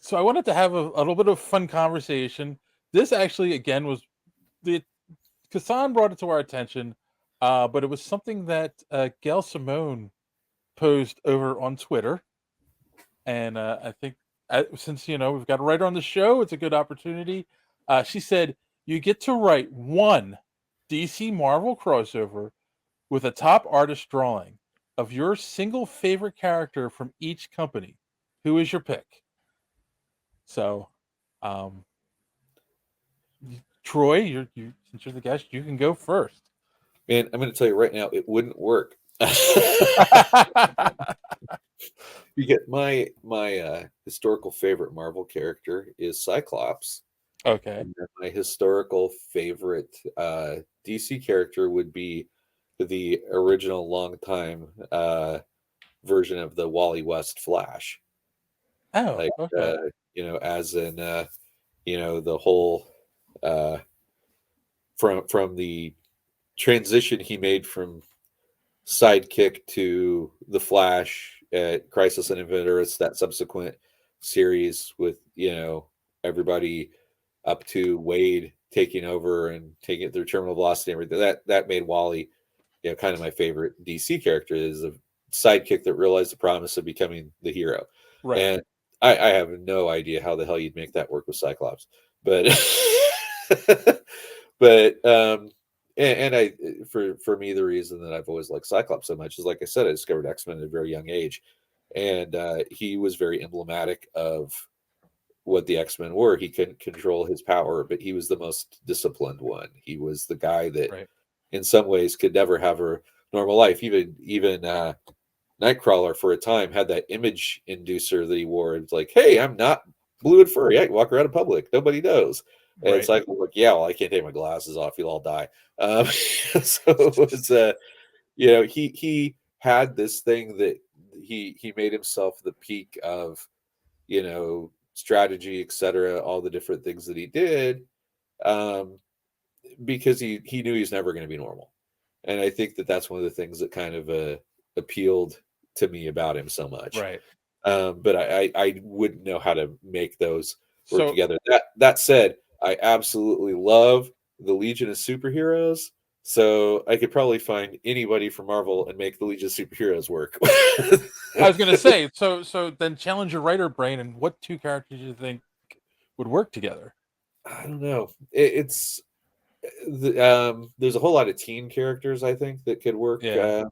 So I wanted to have a little bit of fun conversation. This actually, again, was the Kassan brought it to our attention, but it was something that Gail Simone posed over on Twitter, and I think since we've got a writer on the show, it's a good opportunity. She said you get to write one DC Marvel crossover with a top artist drawing of your single favorite character from each company. Who is your pick? So, um, Troy, since you're the guest, you can go first. Man, I'm going to tell you right now, it wouldn't work. You get my historical favorite Marvel character is Cyclops, Okay. and then my historical favorite DC character would be the original longtime version of the Wally West Flash. Oh, Like okay. as in the whole uh, from the transition he made from sidekick to the Flash at Crisis on Infinite Earths, that subsequent series with everybody up to Wade taking over and taking it through terminal velocity and everything. That made Wally, kind of my favorite DC character. Is a sidekick that realized the promise of becoming the hero. Right. And I have no idea how the hell you'd make that work with Cyclops, but but and I for me the reason that I've always liked Cyclops so much is, like I said, I discovered X-Men at a very young age, and he was very emblematic of what the X-Men were. He couldn't control his power, but he was the most disciplined one. He was the guy that Right. in some ways could never have a normal life. Even Nightcrawler for a time had that image inducer that he wore. It's like, hey, I'm not blue and furry. I can walk around in public. Nobody knows. And it's Right. like, yeah, well, I can't take my glasses off. You'll all die. So it was, he had this thing that he made himself the peak of, strategy, etc. All the different things that he did, um, because he knew he's never going to be normal. And I think that that's one of the things that kind of appealed to me about him so much. Right. But I wouldn't know how to make those work So together. That said, I absolutely love the Legion of Superheroes. So I could probably find anybody from Marvel and make the Legion of Superheroes work. I was gonna say, so then challenge your writer brain, and what two characters you think would work together? I don't know. It's there's a whole lot of teen characters I think that could work Yeah.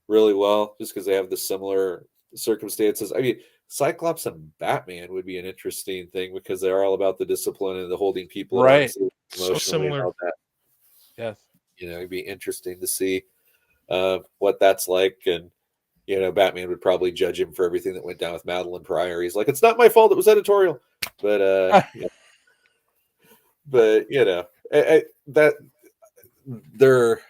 really well, just because they have the similar circumstances. I mean, Cyclops and Batman would be an interesting thing because they're all about the discipline and the holding people at Right. arm's length So emotionally and similar. all that. Yes. It'd be interesting to see what that's like. And Batman would probably judge him for everything that went down with Madeline Pryor. He's like, it's not my fault; it was editorial. But yeah. But that they're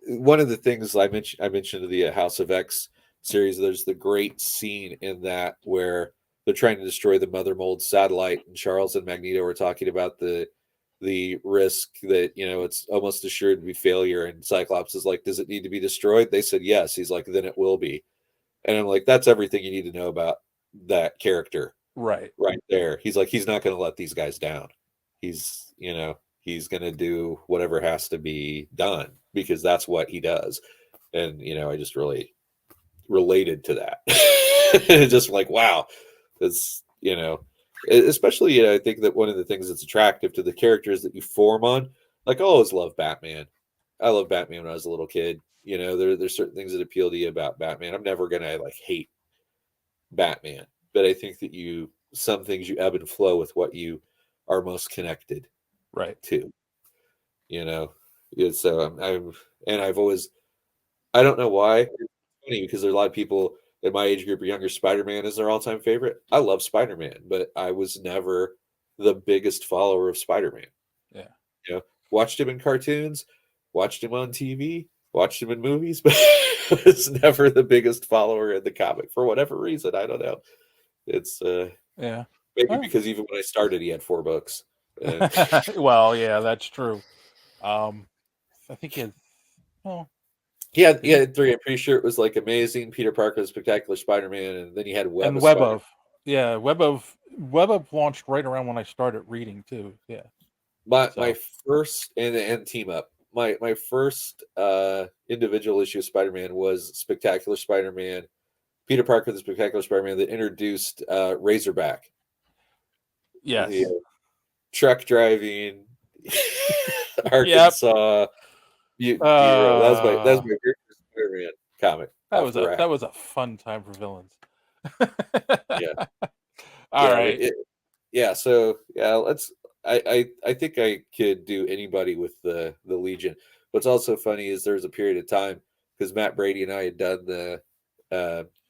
one of the things I mentioned the House of X series. There's the great scene in that where they're trying to destroy the Mother Mold satellite, and Charles and Magneto are talking about the risk that it's almost assured to be failure. And Cyclops is like, "Does it need to be destroyed?" They said yes. He's like, "Then it will be." And I'm like, "That's everything you need to know about that character Right. right there." He's like, "He's not going to let these guys down. He's going to do whatever has to be done because that's what he does." And I just really related to that. Just like, wow, it's especially I think that one of the things that's attractive to the characters that you form on, like I always love Batman. I love Batman when I was a little kid. There's certain things that appeal to you about Batman. I'm never gonna like hate Batman, but I think that some things you ebb and flow with what you are most connected Right. to. You know, so and I've always, I don't know why. It's funny because there's a lot of people in my age group or younger. Spider-Man is their all-time favorite. I love Spider-Man, but I was never the biggest follower of Spider-Man. Yeah. Watched him in cartoons, watched him on TV, watched him in movies, but I was never the biggest follower in the comic for whatever reason. I don't know. It's Yeah. maybe Oh. because even when I started, he had 4 books. Well, yeah, that's true. I think he had. Well, He had 3. I'm pretty sure it was like Amazing, Peter Parker, the Spectacular Spider-Man, and then he had Web and of Web Spider. of. Yeah, Web of launched right around when I started reading too. Yeah. My first and team up. My first individual issue of Spider-Man was Spectacular Spider-Man. Peter Parker, the Spectacular Spider-Man, that introduced Razorback, Yes. the truck driving Yep. Arkansas mutant hero. That was my very first Spider-Man comic off the rack. That was a fun time for villains. Yeah, All yeah, right. yeah. So yeah, I think I could do anybody with the Legion. What's also funny is there was a period of time because Matt Brady and I had done the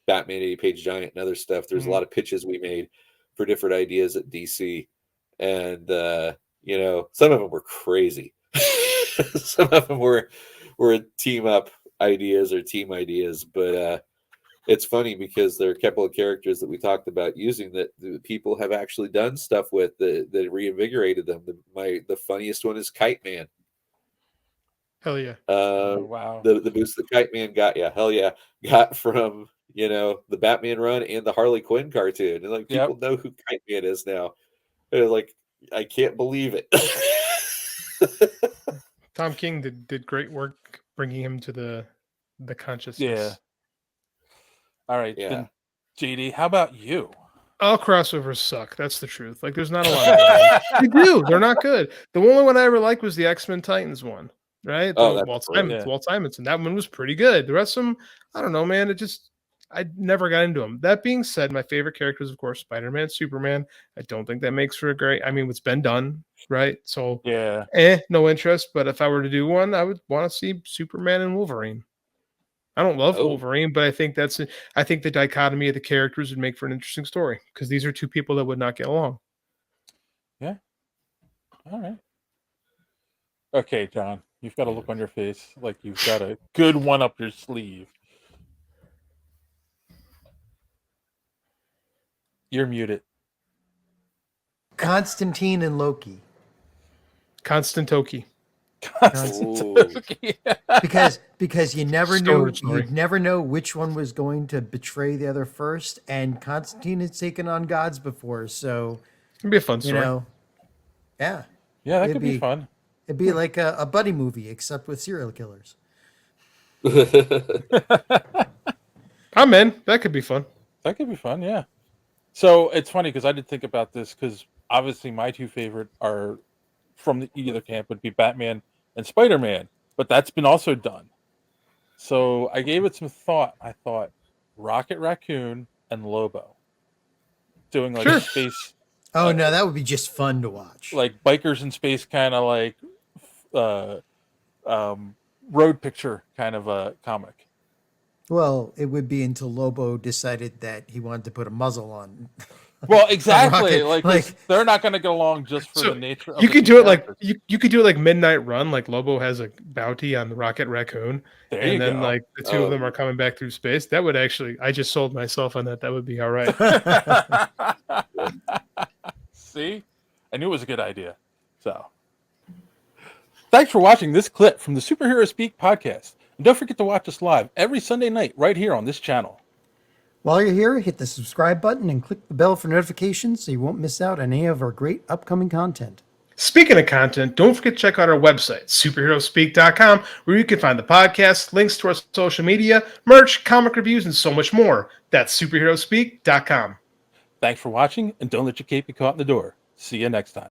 Batman 80-page giant and other stuff. There's a lot of pitches we made for different ideas at DC, and some of them were crazy. Some of them were team up ideas or team ideas, but it's funny because there are a couple of characters that we talked about using that the people have actually done stuff with that reinvigorated them. The funniest one is Kite Man. Hell yeah. Wow. The boost that Kite Man got, yeah, hell yeah, got from the Batman run and the Harley Quinn cartoon, and people know who Kite Man is now. They're like, I can't believe it. Tom King did great work bringing him to the consciousness. Yeah. All right. Yeah. Then, JD, how about you? All crossovers suck. That's the truth. Like, there's not a lot of them. They do. They're not good. The only one I ever liked was the X-Men Titans one, right? Oh, Walt Simonson. That one was pretty good. The rest of them, I don't know, man. I never got into them. That being said, my favorite characters, of course, Spider-Man, Superman. I don't think that makes for a great. I mean, it's been done, right? So, yeah, no interest. But if I were to do one, I would want to see Superman and Wolverine. I don't love Wolverine, but I think the dichotomy of the characters would make for an interesting story because these are two people that would not get along. Yeah. All right. Okay, John, you've got a look on your face like you've got a good one up your sleeve. You're muted. Constantine and Loki. Constantoki. Because you never knew, you'd never know which one was going to betray the other first, and Constantine has taken on gods before, so it'd be a fun story. Yeah, that could be fun. It'd be like a buddy movie, except with serial killers. I'm in. That could be fun. That could be fun, yeah. So it's funny because I did think about this because obviously my two favorite are from either camp would be Batman and Spider-Man, but that's been also done. So I gave it some thought. I thought Rocket Raccoon and Lobo doing like a space. Oh no, that would be just fun to watch. Like bikers in space, kind of like road picture kind of a comic. Well, it would be until Lobo decided that he wanted to put a muzzle on. Well, exactly. like they're not going to get along just for the nature of you could do it like you could do it like Midnight Run, like Lobo has a bounty on the Rocket Raccoon. And then like the two of them are coming back through space. That would actually, I just sold myself on that. That would be all right. See? I knew it was a good idea. So thanks for watching this clip from the Superhero Speak podcast. And don't forget to watch us live every Sunday night right here on this channel. While you're here, hit the subscribe button and click the bell for notifications so you won't miss out on any of our great upcoming content. Speaking of content, don't forget to check out our website, superheroespeak.com, where you can find the podcast, links to our social media, merch, comic reviews, and so much more. That's superheroespeak.com. Thanks for watching, and don't let your cape be caught in the door. See you next time.